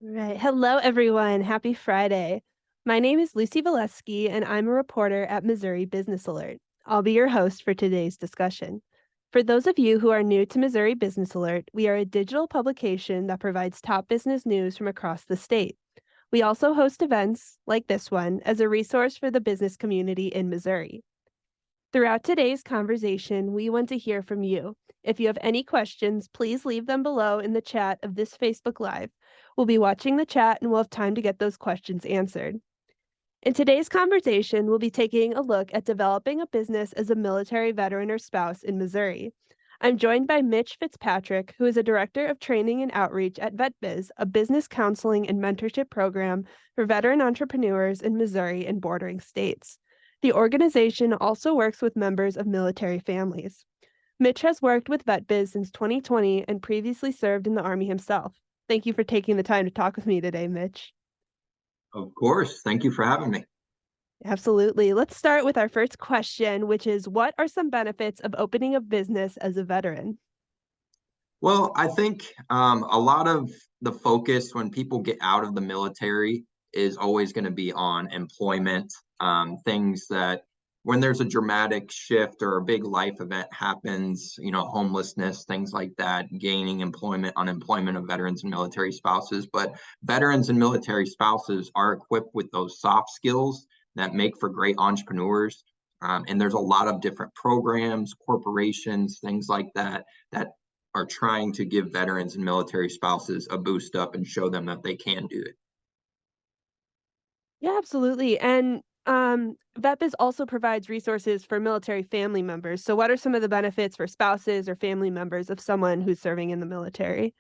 Right. Hello, everyone. Happy Friday. My name is Lucy Valeski, and I'm a reporter at Missouri Business Alert. I'll be your host for today's discussion. For those of you who are new to Missouri Business Alert, we are a digital publication that provides top business news from across the state. We also host events, like this one, as a resource for the business community in Missouri. Throughout today's conversation, we want to hear from you. If you have any questions, please leave them below in the chat of this Facebook Live. We'll be watching the chat and we'll have time to get those questions answered. In today's conversation, we'll be taking a look at developing a business as a military veteran or spouse in Missouri. I'm joined by Mitch Fitzpatrick, who is a director of training and outreach at VetBiz, a business counseling and mentorship program for veteran entrepreneurs in Missouri and bordering states. The organization also works with members of military families. Mitch has worked with VetBiz since 2020 and previously served in the Army himself. Thank you for taking the time to talk with me today, Mitch. Of course. Thank you for having me. Absolutely. Let's start with our first question, which is what are some benefits of opening a business as a veteran? Well, I think a lot of the focus when people get out of the military is always going to be on employment, things that when there's a dramatic shift or a big life event happens, homelessness, things like that, gaining employment, unemployment of veterans and military spouses. But veterans and military spouses are equipped with those soft skills that make for great entrepreneurs. And there's a lot of different programs, corporations, things like that, that are trying to give veterans and military spouses a boost up and show them that they can do it. Yeah, absolutely. And VetBiz also provides resources for military family members. So, what are some of the benefits for spouses or family members of someone who's serving in the military?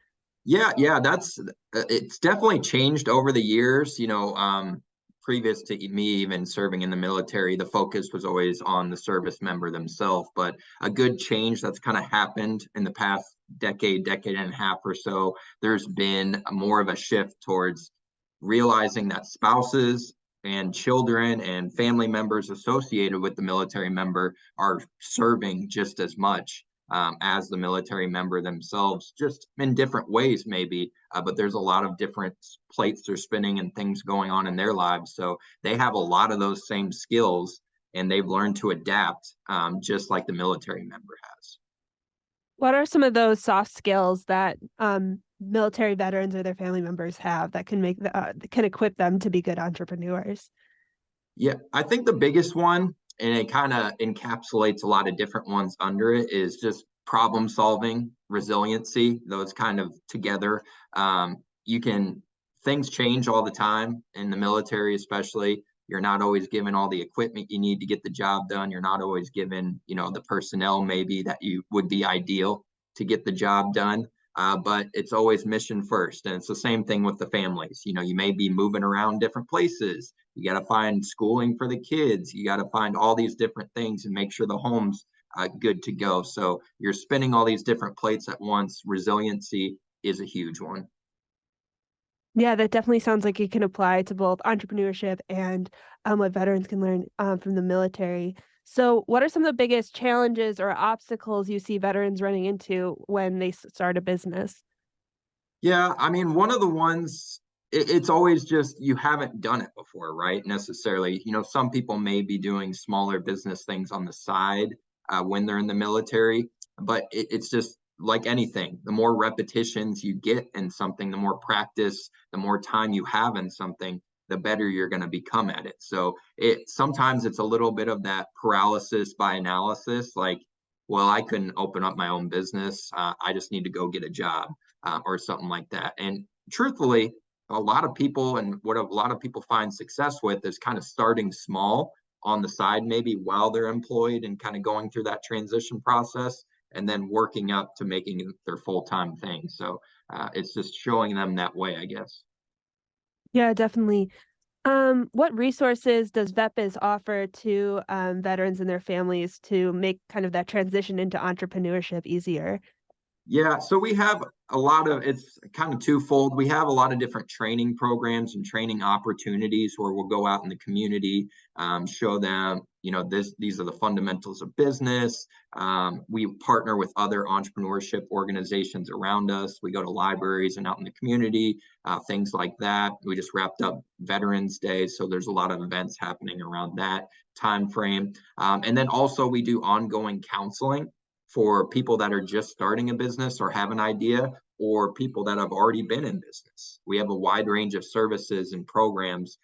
Yeah, that's it's definitely changed over the years. Previous to me even serving in the military, the focus was always on the service member themselves. But a good change that's kind of happened in the past decade and a half or so, there's been more of a shift towards realizing that spouses and children and family members associated with the military member are serving just as much as the military member themselves, just in different ways, maybe. But there's a lot of different plates they're spinning and things going on in their lives. So they have a lot of those same skills and they've learned to adapt just like the military member has. What are some of those soft skills that military veterans or their family members have that can equip them to be good entrepreneurs? Yeah, I think the biggest one, and it kind of encapsulates a lot of different ones under it, is just problem solving, resiliency, those kind of together. You can, things change all the time in the military, especially. You're not always given all the equipment you need to get the job done. You're not always given, the personnel maybe that you would be ideal to get the job done. But it's always mission first. And it's the same thing with the families. You may be moving around different places. You got to find schooling for the kids. You got to find all these different things and make sure the home's good to go. So you're spinning all these different plates at once. Resiliency is a huge one. Yeah, that definitely sounds like it can apply to both entrepreneurship and what veterans can learn from the military. So, what are some of the biggest challenges or obstacles you see veterans running into when they start a business? Yeah, I mean, one of the ones, it's always just you haven't done it before, right? Necessarily. Some people may be doing smaller business things on the side when they're in the military, but it's just like anything. The more repetitions you get in something, the more practice, the more time you have in something, the better you're going to become at it. So sometimes it's a little bit of that paralysis by analysis, like, well, I couldn't open up my own business. I just need to go get a job or something like that. And truthfully, a lot of people and what a lot of people find success with is kind of starting small on the side, maybe while they're employed and kind of going through that transition process and then working up to making it their full-time thing. So it's just showing them that way, I guess. Yeah, definitely. What resources does VetBiz offer to veterans and their families to make kind of that transition into entrepreneurship easier? Yeah, so we have a lot of, it's kind of twofold. We have a lot of different training programs and training opportunities where we'll go out in the community, show them, these are the fundamentals of business. We partner with other entrepreneurship organizations around us. We go to libraries and out in the community, things like that. We just wrapped up Veterans Day, so there's a lot of events happening around that time frame. And then also we do ongoing counseling for people that are just starting a business or have an idea, or people that have already been in business. We have a wide range of services and programs.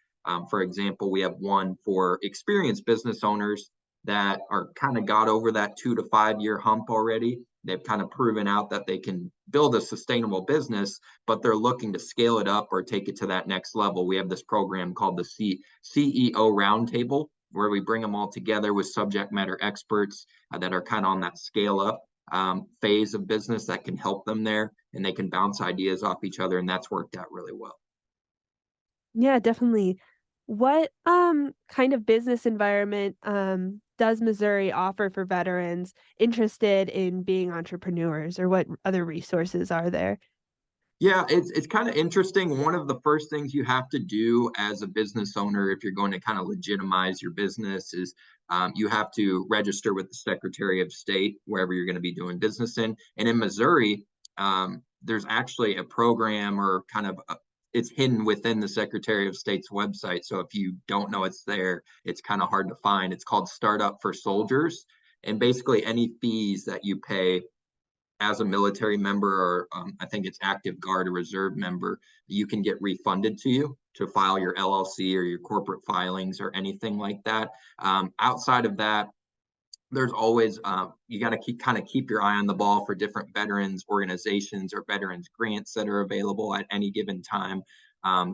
For example, we have one for experienced business owners that are kind of got over that 2 to 5 year hump already. They've kind of proven out that they can build a sustainable business, but they're looking to scale it up or take it to that next level. We have this program called the CEO Roundtable, where we bring them all together with subject matter experts that are kind of on that scale up phase of business that can help them there, and they can bounce ideas off each other, and that's worked out really well. Yeah, definitely. What kind of business environment does Missouri offer for veterans interested in being entrepreneurs, or what other resources are there? Yeah, it's kind of interesting. One of the first things you have to do as a business owner, if you're going to kind of legitimize your business, is you have to register with the Secretary of State wherever you're going to be doing business in. And in Missouri, there's actually a program, or kind of it's hidden within the Secretary of State's website. So if you don't know it's there, it's kind of hard to find. It's called Startup for Soldiers, and basically any fees that you pay as a military member, or I think it's active guard or reserve member, you can get refunded to you to file your LLC or your corporate filings or anything like that. Outside of that, there's always you got to keep your eye on the ball for different veterans organizations or veterans grants that are available at any given time.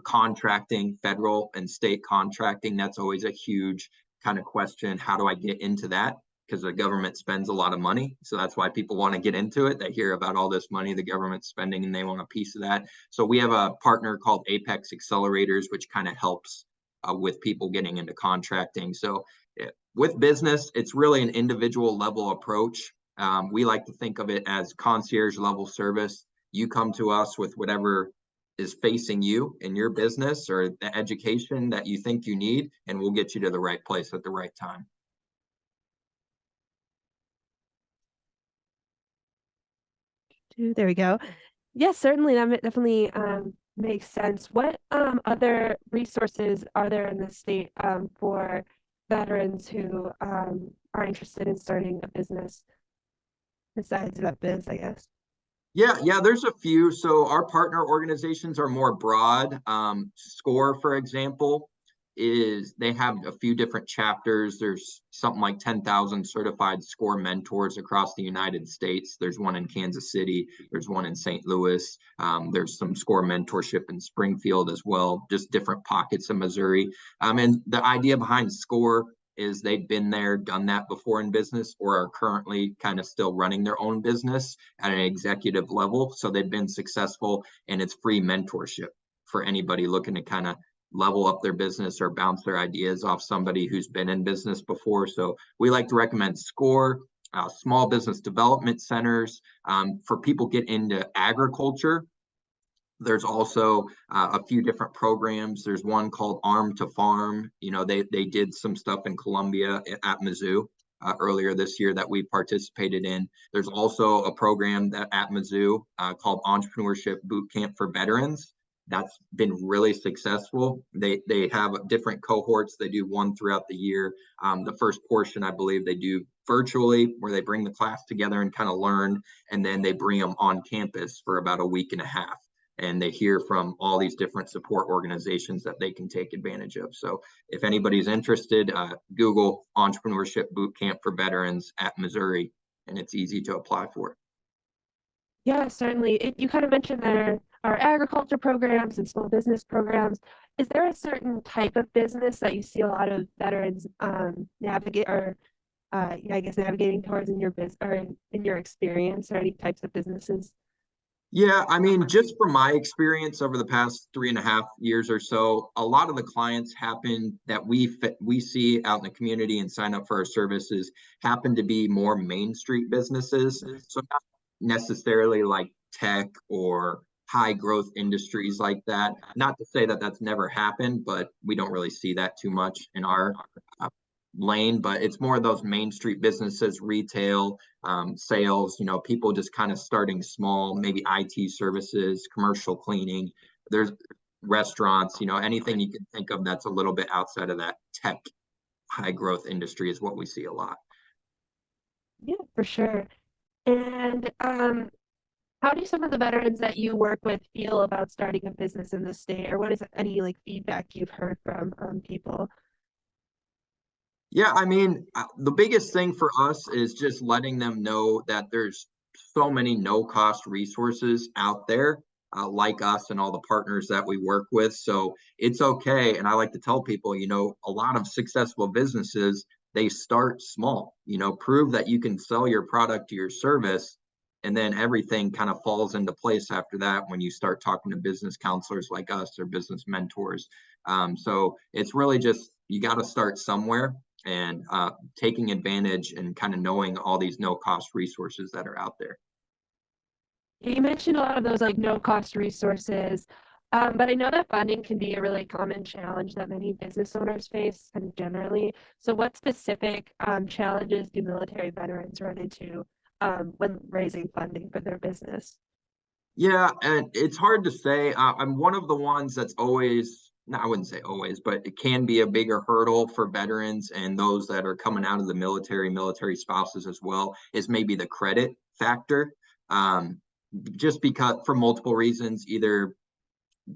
Contracting, federal and state contracting, that's always a huge kind of question. How do I get into that? Because the government spends a lot of money. So that's why people want to get into it. They hear about all this money the government's spending and they want a piece of that. So we have a partner called Apex Accelerators, which kind of helps with people getting into contracting. So with business, it's really an individual level approach. We like to think of it as concierge level service. You come to us with whatever is facing you in your business or the education that you think you need, and we'll get you to the right place at the right time. There we go. Yes, certainly that definitely makes sense. What other resources are there in the state for veterans who are interested in starting a business besides VetBiz, I guess? Yeah, there's a few. So our partner organizations are more broad. SCORE, for example, is they have a few different chapters. There's something like 10,000 certified SCORE mentors across the United States. There's one in Kansas City. There's one in St. Louis. There's some SCORE mentorship in Springfield as well, just different pockets of Missouri. And the idea behind SCORE is they've been there, done that before in business, or are currently kind of still running their own business at an executive level. So they've been successful, and it's free mentorship for anybody looking to kind of level up their business or bounce their ideas off somebody who's been in business before. So we like to recommend SCORE, small business development centers. For people get into agriculture, there's also a few different programs. There's one called Arm to Farm. They did some stuff in Columbia at Mizzou earlier this year that we participated in. There's also a program that at Mizzou called Entrepreneurship Boot Camp for Veterans. That's been really successful. They have different cohorts. They do one throughout the year. The first portion, I believe, they do virtually, where they bring the class together and kind of learn, and then they bring them on campus for about a week and a half, and they hear from all these different support organizations that they can take advantage of. So if anybody's interested, Google Entrepreneurship Boot Camp for Veterans at Missouri, and it's easy to apply for. Yeah, certainly. You kind of mentioned there are agriculture programs and small business programs. Is there a certain type of business that you see a lot of veterans navigate, or yeah, I guess navigating towards in your business, or in your experience, or any types of businesses? Yeah, I mean, just from my experience over the past 3.5 years or so, a lot of the clients happen that we see out in the community and sign up for our services happen to be more Main Street businesses. So necessarily like tech or high growth industries like that. Not to say that that's never happened, but we don't really see that too much in our uh, lane. But it's more of those main street businesses, retail, sales, people just kind of starting small, maybe IT services, commercial cleaning. There's restaurants, anything you can think of that's a little bit outside of that tech high growth industry is what we see a lot. Yeah, for sure. And how do some of the veterans that you work with feel about starting a business in the state, or what is any like feedback you've heard from people? Yeah, I mean, the biggest thing for us is just letting them know that there's so many no cost resources out there, like us and all the partners that we work with. So it's okay. And I like to tell people, a lot of successful businesses, they start small, prove that you can sell your product or your service. And then everything kind of falls into place after that when you start talking to business counselors like us or business mentors. So it's really just, you got to start somewhere and taking advantage and kind of knowing all these no cost resources that are out there. You mentioned a lot of those like no cost resources, but I know that funding can be a really common challenge that many business owners face kind of generally. So what specific challenges do military veterans run into when raising funding for their business? Yeah, and it's hard to say. I'm one of the ones that's always, no, I wouldn't say always, but it can be a bigger hurdle for veterans and those that are coming out of the military spouses as well, is maybe the credit factor. Um, just because for multiple reasons, either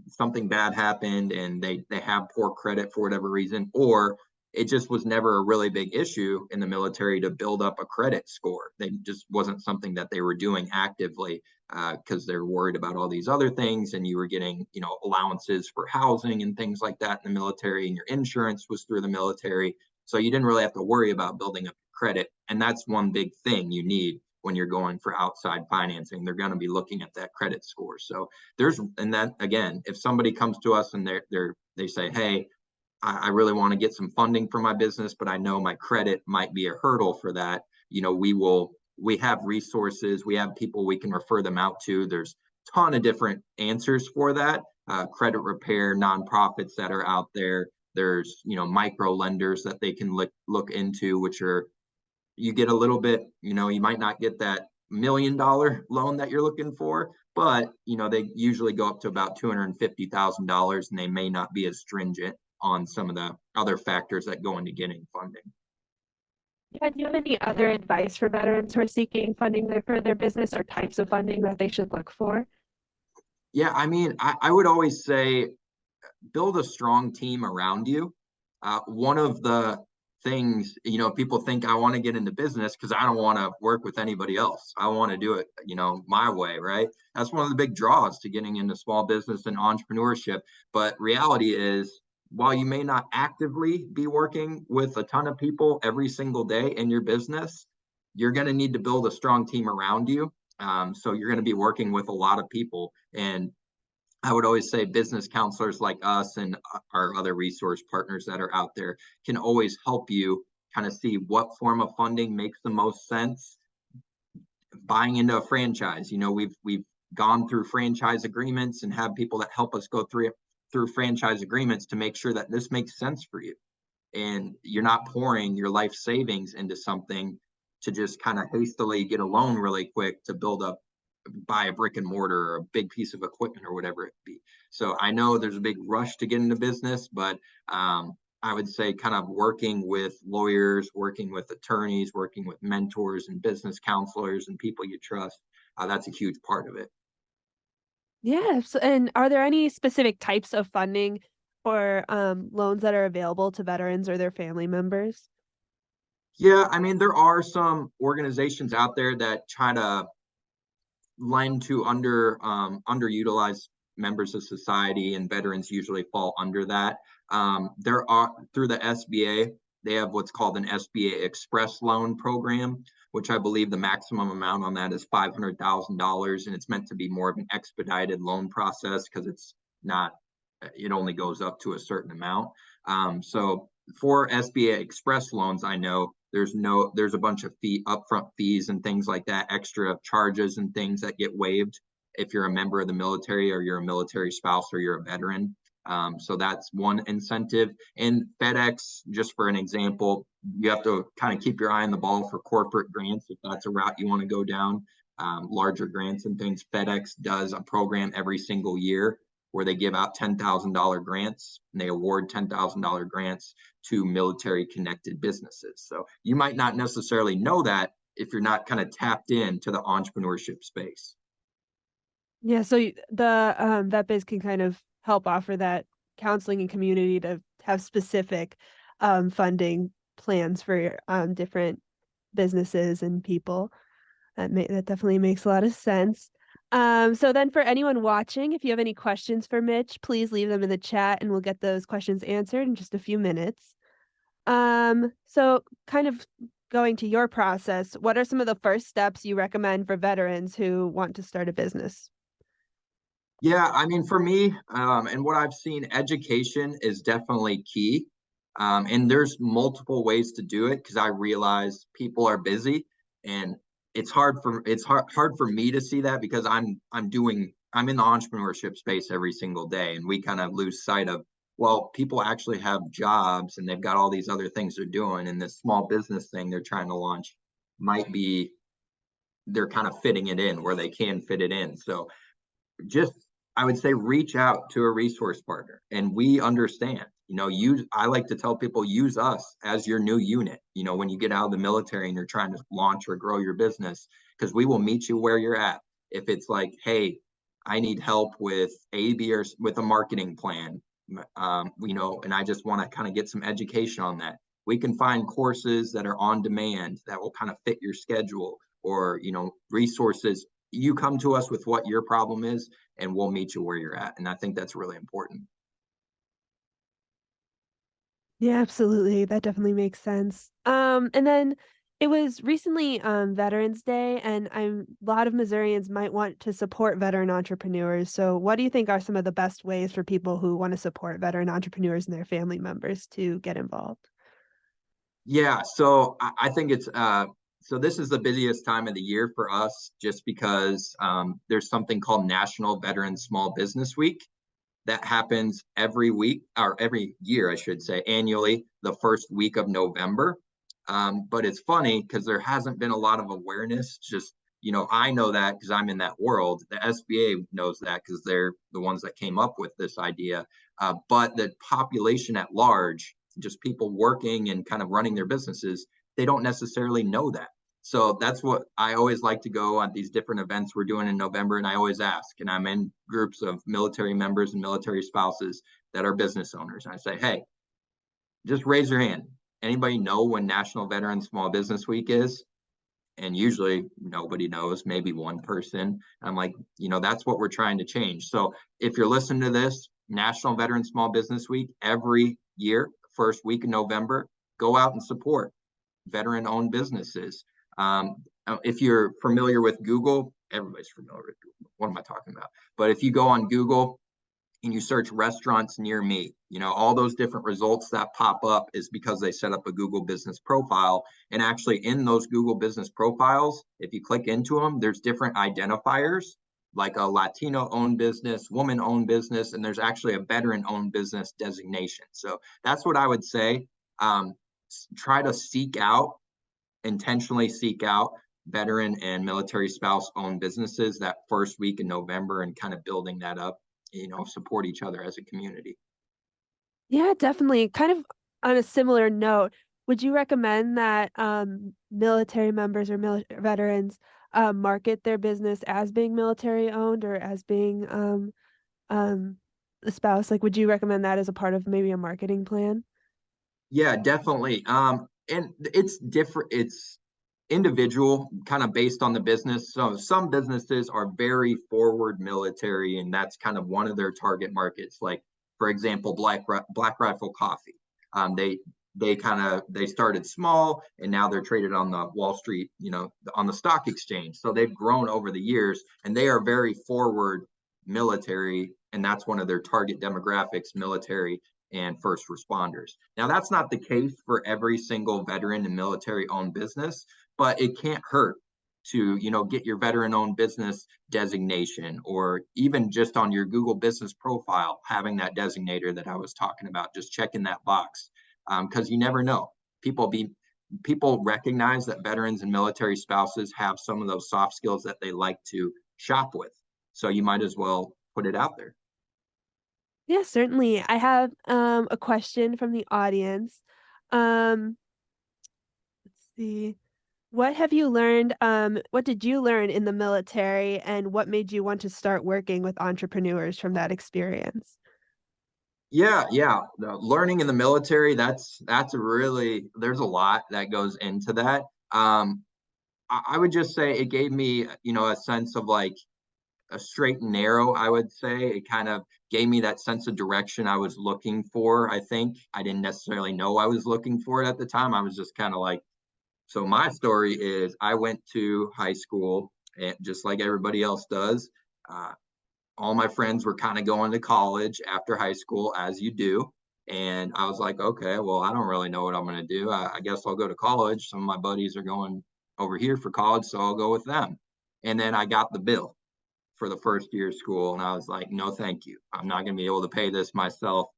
something bad happened and they have poor credit for whatever reason, or it just was never a really big issue in the military to build up a credit score. They just wasn't something that they were doing actively because they're worried about all these other things, and you were getting allowances for housing and things like that in the military, and your insurance was through the military, so you didn't really have to worry about building up credit. And that's one big thing you need when you're going for outside financing. They're going to be looking at that credit score. So and that again, if somebody comes to us and they say, hey, I really want to get some funding for my business, but I know my credit might be a hurdle for that. We have resources, we have people we can refer them out to. There's a ton of different answers for that. Credit repair nonprofits that are out there. There's micro lenders that they can look into, which are, you get a little bit, you might not get that $1 million loan that you're looking for, but they usually go up to about $250,000, and they may not be as stringent on some of the other factors that go into getting funding. Yeah, do you have any other advice for veterans who are seeking funding for their business, or types of funding that they should look for? Yeah, I mean, I would always say build a strong team around you. One of the things, people think I want to get into business because I don't want to work with anybody else. I want to do it, my way, right? That's one of the big draws to getting into small business and entrepreneurship. But reality is, while you may not actively be working with a ton of people every single day in your business, you're going to need to build a strong team around you. So you're going to be working with a lot of people. And I would always say business counselors like us and our other resource partners that are out there can always help you kind of see what form of funding makes the most sense. Buying into a franchise, we've gone through franchise agreements and have people that help us go through franchise agreements to make sure that this makes sense for you, and you're not pouring your life savings into something to just kind of hastily get a loan really quick to buy a brick and mortar or a big piece of equipment or whatever it be. So I know there's a big rush to get into business, but I would say kind of working with lawyers, working with attorneys, working with mentors and business counselors and people you trust, that's a huge part of it. Yeah. So, and are there any specific types of funding or loans that are available to veterans or their family members? Yeah, I mean, there are some organizations out there that try to lend to underutilized members of society, and veterans usually fall under that. There are, through the SBA, they have what's called an SBA Express Loan Program, which I believe the maximum amount on that is $500,000, and it's meant to be more of an expedited loan process because it's not, it only goes up to a certain amount. So for SBA Express loans, I know there's a bunch of upfront fees and things like that, extra charges and things that get waived if you're a member of the military or you're a military spouse or you're a veteran. So that's one incentive. And FedEx, just for an example, you have to kind of keep your eye on the ball for corporate grants if that's a route you want to go down. Larger grants and things. FedEx does a program every single year where they give out $10,000 grants and they award $10,000 grants to military connected businesses. So you might not necessarily know that if you're not kind of tapped into the entrepreneurship space. Yeah, so the VetBiz can kind of help offer that counseling and community to have specific funding plans for different businesses and people. That definitely makes a lot of sense. So then for anyone watching, if you have any questions for Mitch, please leave them in the chat and we'll get those questions answered in just a few minutes. So kind of going to your process, what are some of the first steps you recommend for veterans who want to start a business? Yeah, I mean, for me, and what I've seen, education is definitely key. And there's multiple ways to do it because I realize people are busy and it's hard for me to see that because I'm in the entrepreneurship space every single day and we kind of lose sight of, well, people actually have jobs and they've got all these other things they're doing, and this small business thing they're trying to launch might be they're kind of fitting it in where they can fit it in. So just I would say reach out to a resource partner, and we understand. I like to tell people, use us as your new unit. When you get out of the military and you're trying to launch or grow your business, because we will meet you where you're at. If it's like, hey, I need help with A, B, or with a marketing plan, and I just want to kind of get some education on that. We can find courses that are on demand that will kind of fit your schedule, or resources. You come to us with what your problem is and we'll meet you where you're at. And I think that's really important. Yeah, absolutely. That definitely makes sense. And then it was recently Veterans Day, and a lot of Missourians might want to support veteran entrepreneurs. So, what do you think are some of the best ways for people who want to support veteran entrepreneurs and their family members to get involved? Yeah, so I think so this is the busiest time of the year for us just because there's something called National Veteran Small Business Week that happens every week, or every year, I should say, annually, the first week of November. But it's funny because there hasn't been a lot of awareness. Just, I know that because I'm in that world. The SBA knows that because they're the ones that came up with this idea. But the population at large, just people working and kind of running their businesses, they don't necessarily know that. So that's what I always like to go on these different events we're doing in November. And I always ask, and I'm in groups of military members and military spouses that are business owners. And I say, hey, just raise your hand. Anybody know when National Veteran Small Business Week is? And usually nobody knows, maybe one person. I'm like, that's what we're trying to change. So if you're listening to this, National Veteran Small Business Week, every year, first week in November, go out and support veteran-owned businesses. If you're familiar with Google, everybody's familiar with Google. What am I talking about? But if you go on Google and you search restaurants near me, all those different results that pop up is because they set up a Google business profile. And actually in those Google business profiles, if you click into them, there's different identifiers, like a Latino owned business, woman owned business, and there's actually a veteran owned business designation. So that's what I would say. Try to intentionally seek out veteran and military spouse owned businesses that first week in November and kind of building that up, support each other as a community. Yeah, definitely. Kind of on a similar note, would you recommend that military members or veterans market their business as being military owned or as being a spouse? Like, would you recommend that as a part of maybe a marketing plan? Yeah, definitely. And it's different. It's individual, kind of based on the business. So some businesses are very forward military, and that's kind of one of their target markets. Like, for example, Black Rifle Coffee. They started small, and now they're traded on the Wall Street, on the stock exchange. So they've grown over the years, and they are very forward military, and that's one of their target demographics, military. and first responders. Now, that's not the case for every single veteran and military-owned business, but it can't hurt to, get your veteran-owned business designation, or even just on your Google business profile, having that designator that I was talking about, just checking that box, because you never know. People recognize that veterans and military spouses have some of those soft skills that they like to shop with. So you might as well put it out there. Yeah, certainly. I have a question from the audience. Um, let's see. What have you learned? What did you learn in the military, and what made you want to start working with entrepreneurs from that experience? Yeah. Learning in the military, that's really, there's a lot that goes into that. I would just say it gave me, a sense of like a straight and narrow, I would say. It kind of gave me that sense of direction I was looking for. I think I didn't necessarily know I was looking for it at the time. I was just kind of like, so my story is I went to high school, and just like everybody else does. Uh, all my friends were kind of going to college after high school, as you do. And I was like, okay, well, I don't really know what I'm going to do. I guess I'll go to college. Some of my buddies are going over here for college, so I'll go with them. And then I got the bill for the first year of school, and I was like, no, thank you. I'm not going to be able to pay this myself.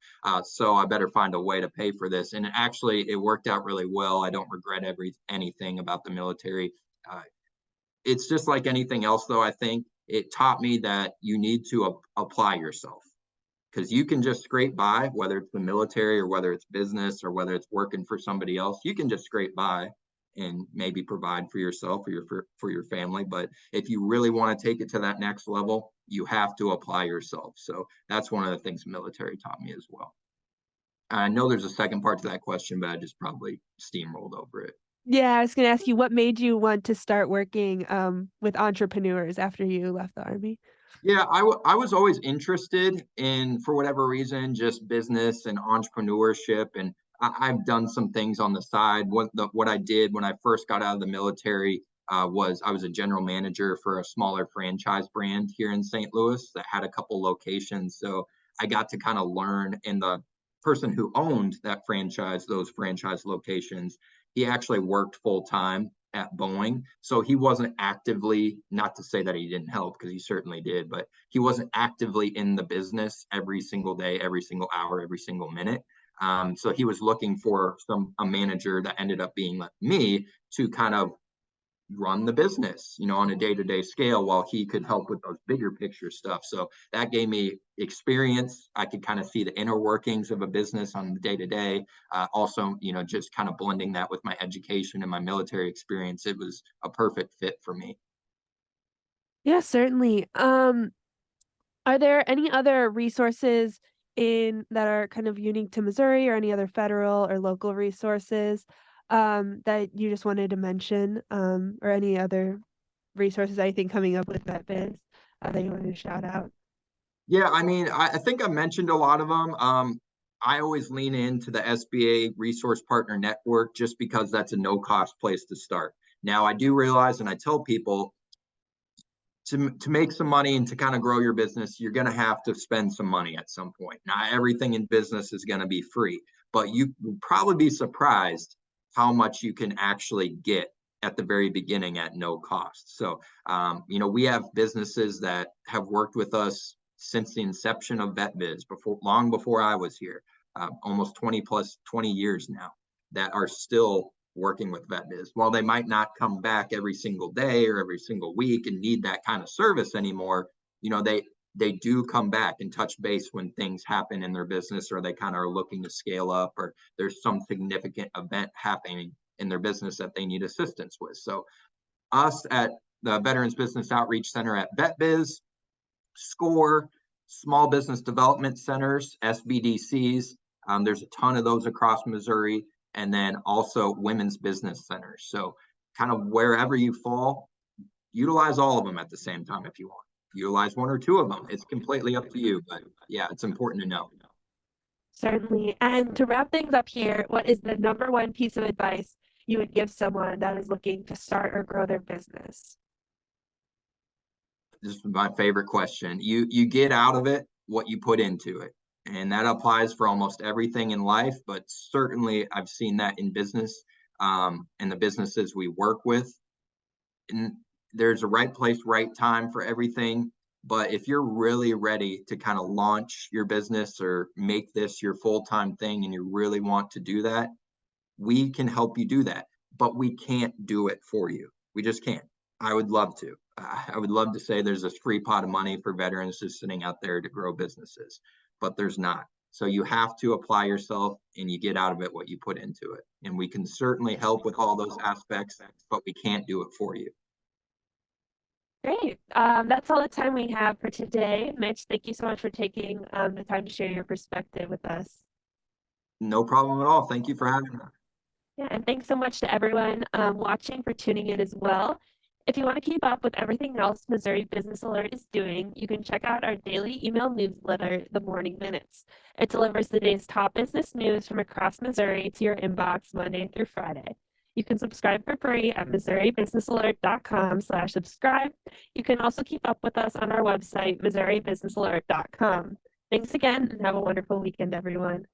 So I better find a way to pay for this. And actually, it worked out really well. I don't regret anything about the military. Uh, it's just like anything else, though. I think it taught me that you need to apply yourself, because you can just scrape by, whether it's the military or whether it's business or whether it's working for somebody else. You can just scrape by and maybe provide for yourself or for your family. But if you really want to take it to that next level, you have to apply yourself. So that's one of the things the military taught me as well. I know there's a second part to that question, but I just probably steamrolled over it. Yeah, I was going to ask you what made you want to start working with entrepreneurs after you left the army? Yeah, I was always interested in, for whatever reason, just business and entrepreneurship, and I've done some things on the side. What I did when I first got out of the military was I was a general manager for a smaller franchise brand here in St. Louis that had a couple locations. So I got to kind of learn, and the person who owned those franchise locations, he actually worked full time at Boeing. So he wasn't actively, not to say that he didn't help, because he certainly did, but he wasn't actively in the business every single day, every single hour, every single minute. So he was looking for a manager that ended up being like me to kind of run the business, on a day-to-day scale, while he could help with those bigger picture stuff. So that gave me experience. I could kind of see the inner workings of a business on the day-to-day. Also, just kind of blending that with my education and my military experience, it was a perfect fit for me. Yeah, certainly. Are there any other resources in that are kind of unique to Missouri, or any other federal or local resources that you just wanted to mention, or any other resources I think coming up with VetBiz that you wanted to shout out? Yeah, I mean, I think I mentioned a lot of them. I always lean into the SBA Resource Partner Network, just because that's a no-cost place to start. Now, I do realize, and I tell people, to make some money and to kind of grow your business, you're going to have to spend some money at some point. Not everything in business is going to be free, but you will probably be surprised how much you can actually get at the very beginning at no cost. So, we have businesses that have worked with us since the inception of VetBiz, long before I was here, almost 20 years now, that are still working with VetBiz. While they might not come back every single day or every single week and need that kind of service anymore, they do come back and touch base when things happen in their business, or they kind of are looking to scale up, or there's some significant event happening in their business that they need assistance with. So us at the Veterans Business Outreach Center at VetBiz, SCORE, Small Business Development Centers, SBDCs. There's a ton of those across Missouri, and then also women's business centers. So kind of wherever you fall, utilize all of them at the same time if you want. Utilize one or two of them. It's completely up to you, but yeah, it's important to know. Certainly. And to wrap things up here, what is the number one piece of advice you would give someone that is looking to start or grow their business? This is my favorite question. You get out of it what you put into it. And that applies for almost everything in life, but certainly I've seen that in business, and the businesses we work with. And there's a right place, right time for everything. But if you're really ready to kind of launch your business or make this your full-time thing and you really want to do that, we can help you do that, but we can't do it for you. We just can't. I would love to. I would love to say there's this free pot of money for veterans just sitting out there to grow businesses, but there's not. So you have to apply yourself and you get out of it what you put into it. And we can certainly help with all those aspects, but we can't do it for you. Great. That's all the time we have for today. Mitch, thank you so much for taking the time to share your perspective with us. No problem at all. Thank you for having me. Yeah, and thanks so much to everyone watching for tuning in as well. If you want to keep up with everything else Missouri Business Alert is doing, you can check out our daily email newsletter, The Morning Minutes. It delivers the day's top business news from across Missouri to your inbox Monday through Friday. You can subscribe for free at MissouriBusinessAlert.com/subscribe. You can also keep up with us on our website, MissouriBusinessAlert.com. Thanks again and have a wonderful weekend, everyone.